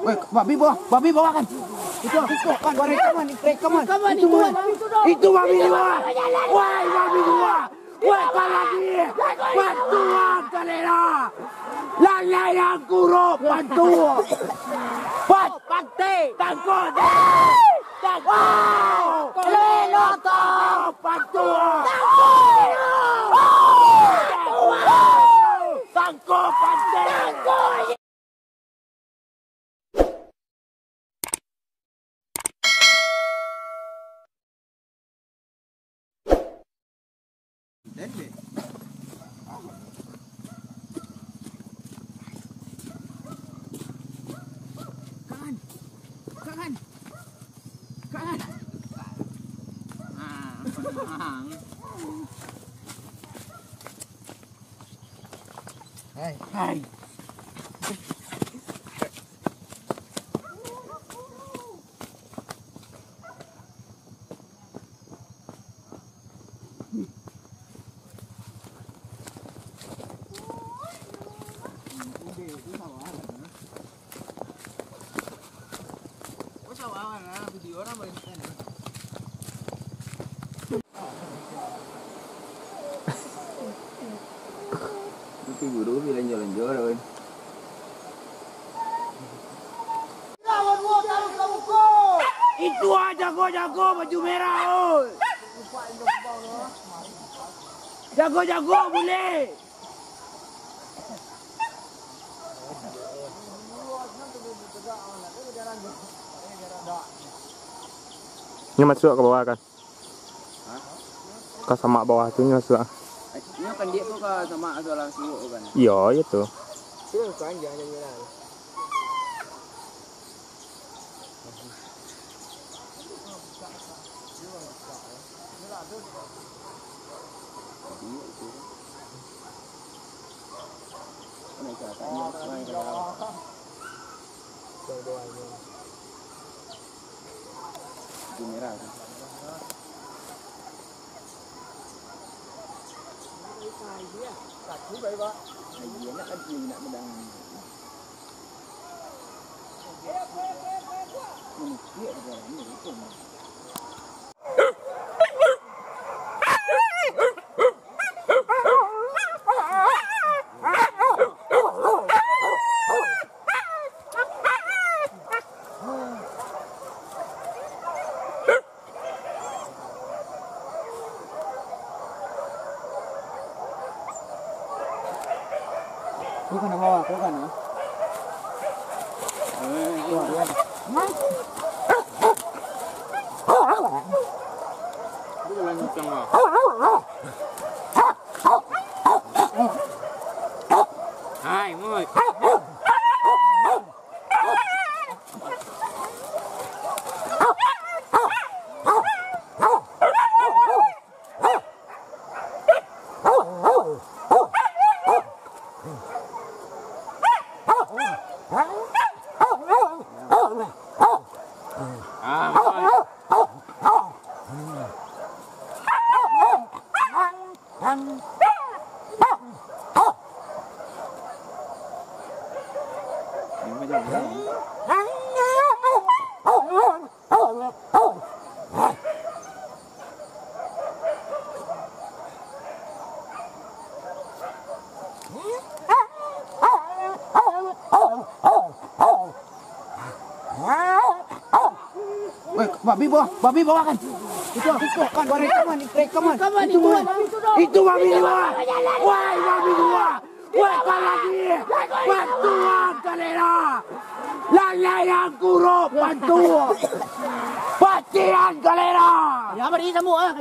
Weh, babi bawa kan? Itu kan rekaman. Itu babi di bawah. Wah, babi dua. Wah, lagi. Bantuan kalian. Lala yang kuruk bantu. Pakte. Tangkut. Wow. Lelota. Bantu. Tangkut. Pakte. Deadly. Kanan. Hai. Video orang boleh kan? Itu guru bilang jalan-jalan rồi. Itu aja jago baju merah oi. Jago boleh. Ini masuk ke bawah kan? Ke sama bawah tu masuk. Ini kan dia tu ke sama soalan siuk kan? Iya, itu. Siuk kan jangan jalan. Merah kan? Cắt thú vậy ba? Ai gì nó ăn gì nè đang. Mình biết rồi mình cùng. Cố gắng nào, cố gắng nào. Rồi luôn. Đưa lên trong rồi. Hai người. Babi bawa kan? Itu kan rekaman. Itu babi di bawah. Wah, babi dua. Wah, lagi. Bantuan kalian. Lala yang kuruk bantu. Pacian kalian. Jangan beri semua.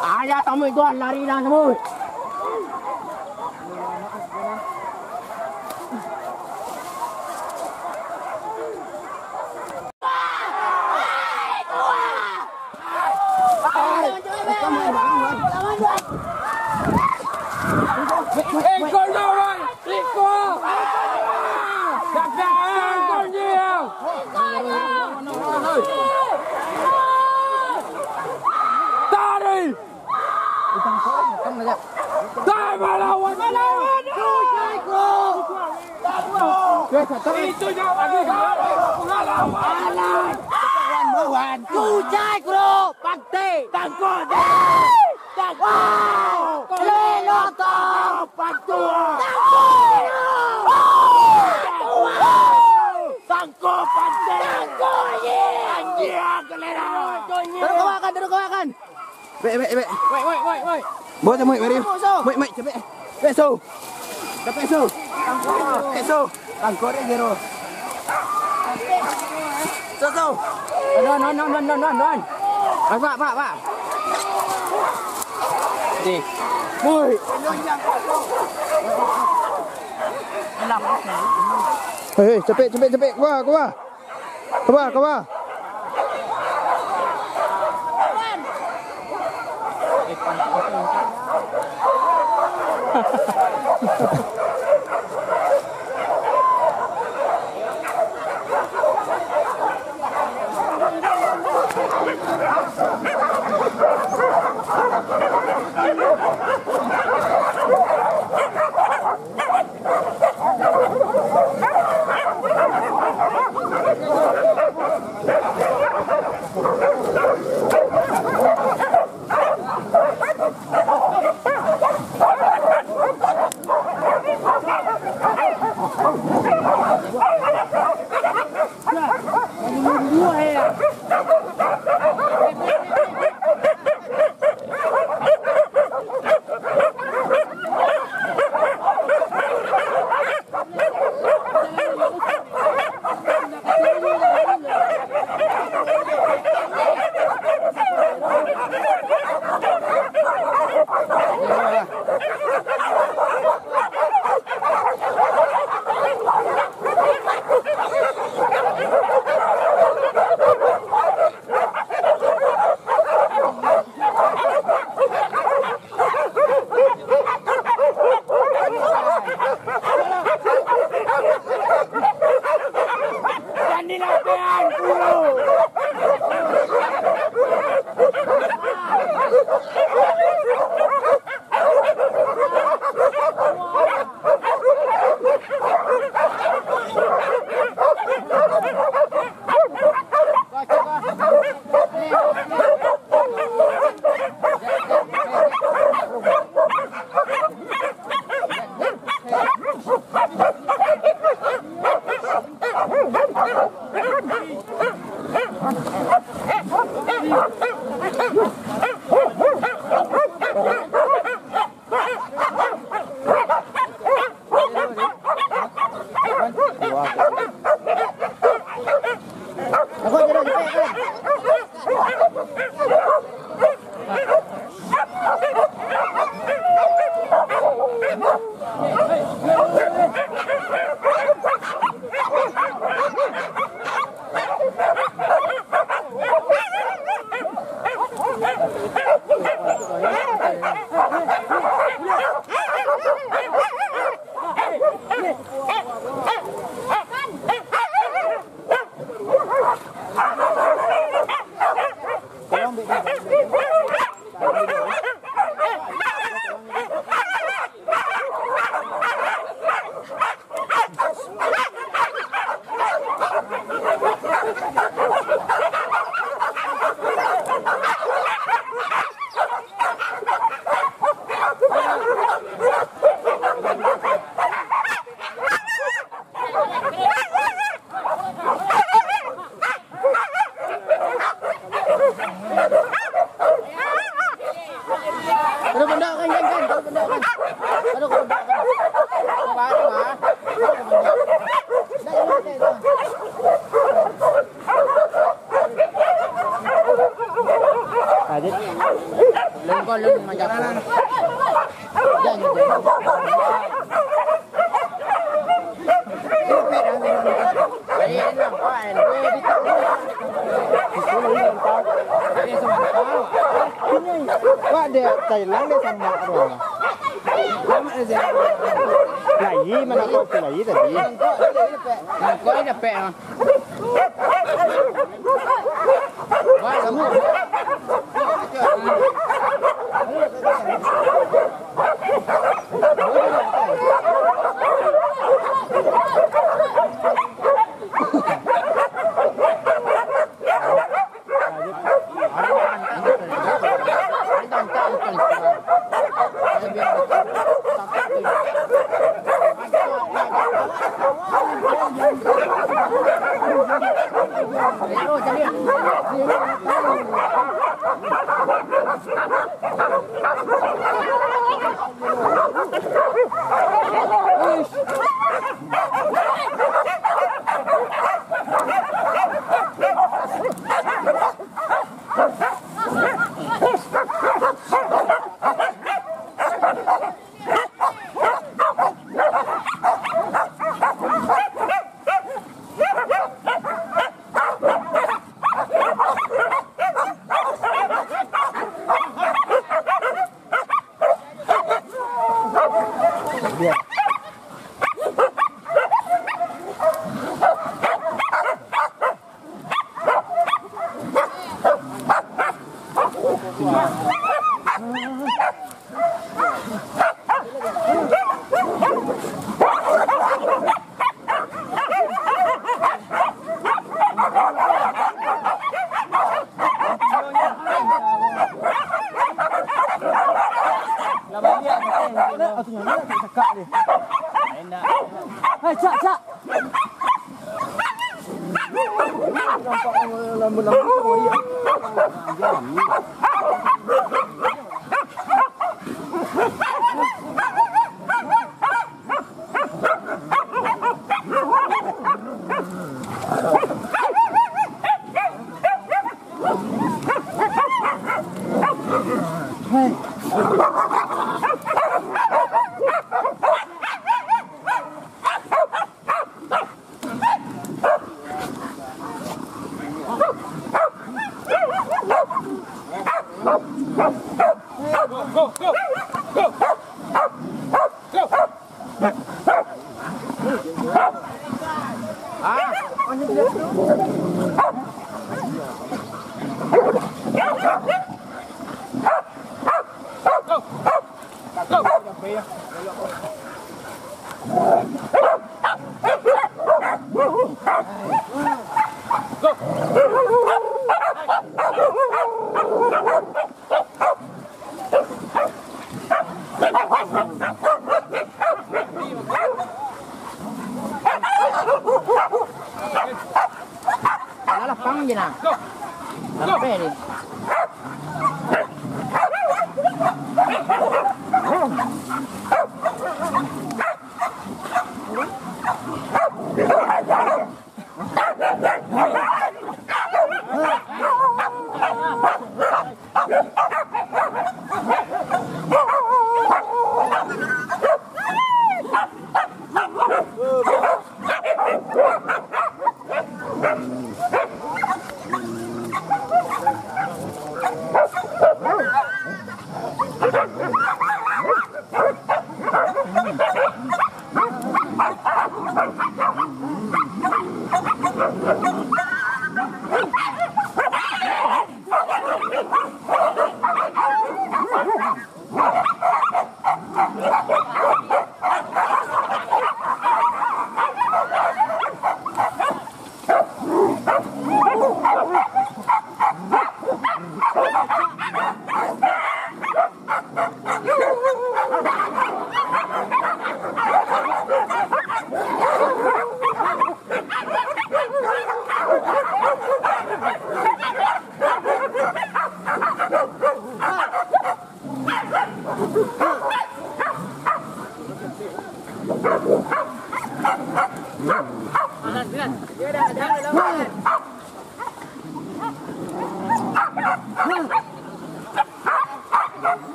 Ada tamu itu lari dah semua. Con đâu rồi? Clip qua. Đặt ra con nhiều. Ta đi. Ta mà đâu anh. Itu jauh lagi. Alan. Mawan. Cujai kro. Pakte. Tangkot. Tangkot. Leloto. Pantua. Tangko Pakte. Tangko ye. Anjing kelera. Terus kawakan. Baik. Woi. Bawa temu mari. Mai cepet. Peso. Cepet so. Peso. Tangko dia gero. So. Non. Pak. Đi. Mui. Hei, cepet. Ke bawah. Lưng mà chặt lên. Wah dia Thailand dia sama orang. Lagi mana kau lagi tadi? Kau ini dapat ah. Wah kamu. Lapang je nak. Lapang ni.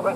Ini